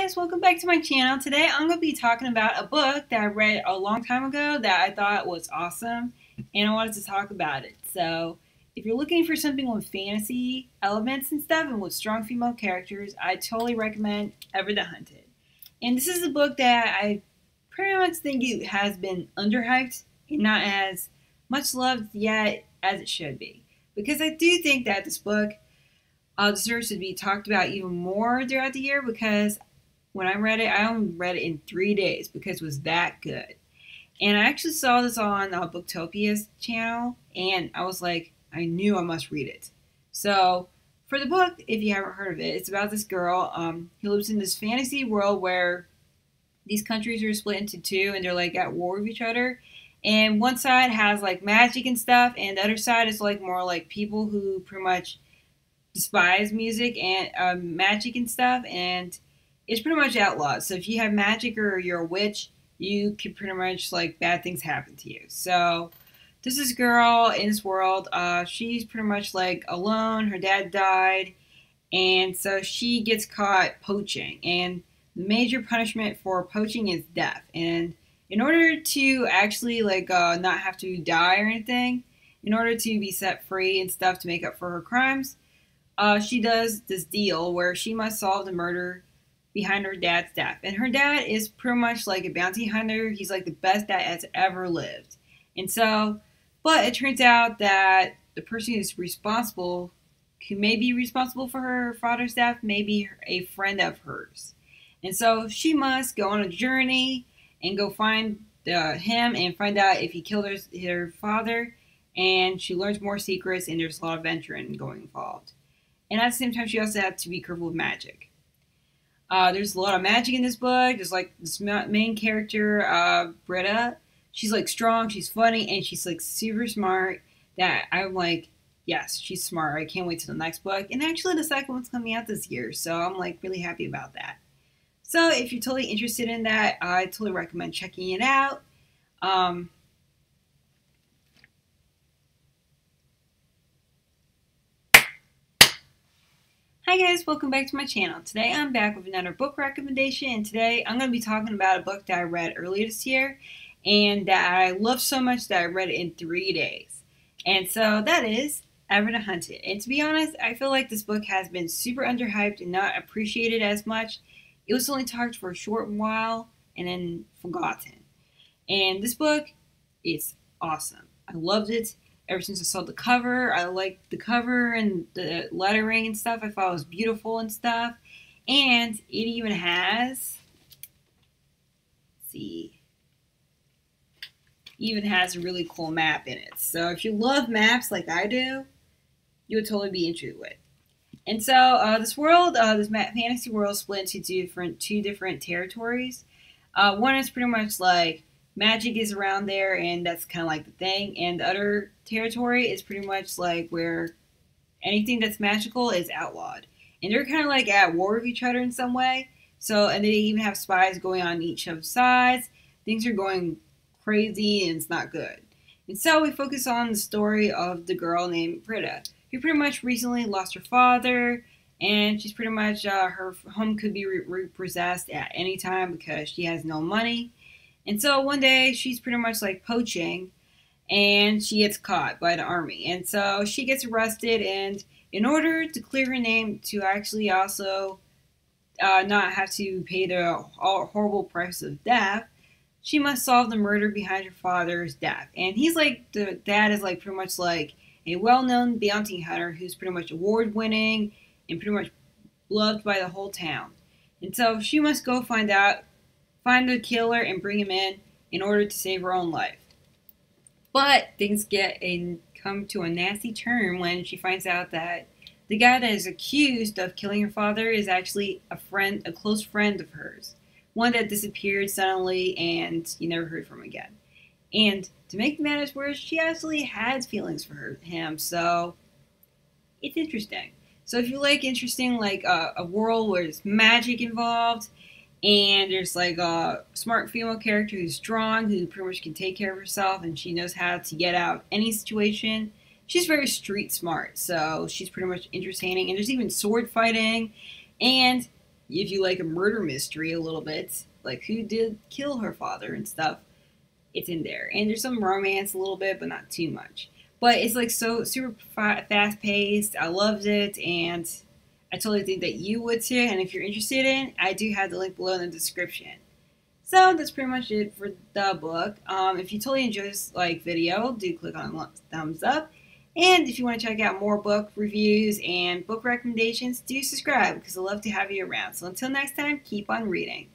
guys, welcome back to my channel. Today I'm going to be talking about a book that I read a long time ago that I thought was awesome and I wanted to talk about it. So if you're looking for something with fantasy elements and stuff and with strong female characters, I totally recommend Ever the Hunted. And this is a book that I pretty much think it has been underhyped and not as much loved yet as it should be. Because I do think that this book deserves to be talked about even more throughout the year, because when I read it, I only read it in 3 days because it was that good. And I actually saw this on Booktopia's channel, and I was like, I knew I must read it. So for the book, if you haven't heard of it, it's about this girl who lives in this fantasy world where these countries are split into two and they're like at war with each other. And one side has like magic and stuff, and the other side is like more like people who pretty much despise music and magic and stuff, and it's pretty much outlawed. So if you have magic or you're a witch, you can pretty much, like, bad things happen to you. So this is girl in this world. She's pretty much like alone. Her dad died, and so she gets caught poaching, and the major punishment for poaching is death. And in order to actually like not have to die or anything, in order to be set free and stuff to make up for her crimes, she does this deal where she must solve the murder behind her dad's death. And her dad is pretty much like a bounty hunter. He's like the best dad that's ever lived. And so, but it turns out that the person who's responsible, who may be responsible for her father's death, may be a friend of hers. And so she must go on a journey and go find him and find out if he killed her father. And she learns more secrets, and there's a lot of adventure going involved. And at the same time, she also has to be careful with magic. There's a lot of magic in this book. There's like this main character, Britta. She's like strong, she's funny, and she's like super smart. That I'm like, yes, she's smart. I can't wait to the next book. And actually, the second one's coming out this year, so I'm like really happy about that. So if you're totally interested in that, I totally recommend checking it out. Hi guys, welcome back to my channel. Today I'm back with another book recommendation, and today I'm going to be talking about a book that I read earlier this year and that I loved so much that I read it in 3 days. And so that is Ever the Hunted. And to be honest, I feel like this book has been super underhyped and not appreciated as much. It was only talked for a short while and then forgotten. And this book is awesome. I loved it. Ever since I saw the cover, I liked the cover and the lettering and stuff. I thought it was beautiful and stuff. And it even has, let's see, even has a really cool map in it. So if you love maps like I do, you would totally be into it. And so this world, this fantasy world, is split into two different territories. One is pretty much like magic is around there, and that's kind of like the thing. And the other territory is pretty much like where anything that's magical is outlawed. And they're kind of like at war with each other in some way. So, and they even have spies going on each of sides. Things are going crazy, and it's not good. And so we focus on the story of the girl named Britta, who pretty much recently lost her father. And she's pretty much, her home could be repossessed at any time because she has no money. And so one day she's pretty much like poaching, and she gets caught by the army. And so she gets arrested, and in order to clear her name to actually also not have to pay the horrible price of death, she must solve the murder behind her father's death. And he's like, the dad is like pretty much like a well-known bounty hunter who's pretty much award-winning and pretty much loved by the whole town. And so she must go find the killer and bring him in order to save her own life. But things come to a nasty turn when she finds out that the guy that is accused of killing her father is actually a close friend of hers. One that disappeared suddenly and you never heard from again. And to make matters worse, she actually has feelings for him, so it's interesting. So if you like interesting, like a world where there's magic involved, and there's like a smart female character who's strong, who pretty much can take care of herself, and she knows how to get out of any situation. She's very street smart, so she's pretty much entertaining. And there's even sword fighting. And if you like a murder mystery a little bit, like who did kill her father and stuff, it's in there. And there's some romance a little bit, but not too much. But it's like so super fast paced. I loved it, and I totally think that you would too. And if you're interested in, I do have the link below in the description. So that's pretty much it for the book. If you totally enjoy this video, do click on the thumbs up. And if you want to check out more book reviews and book recommendations, do subscribe because I love to have you around. So until next time, keep on reading.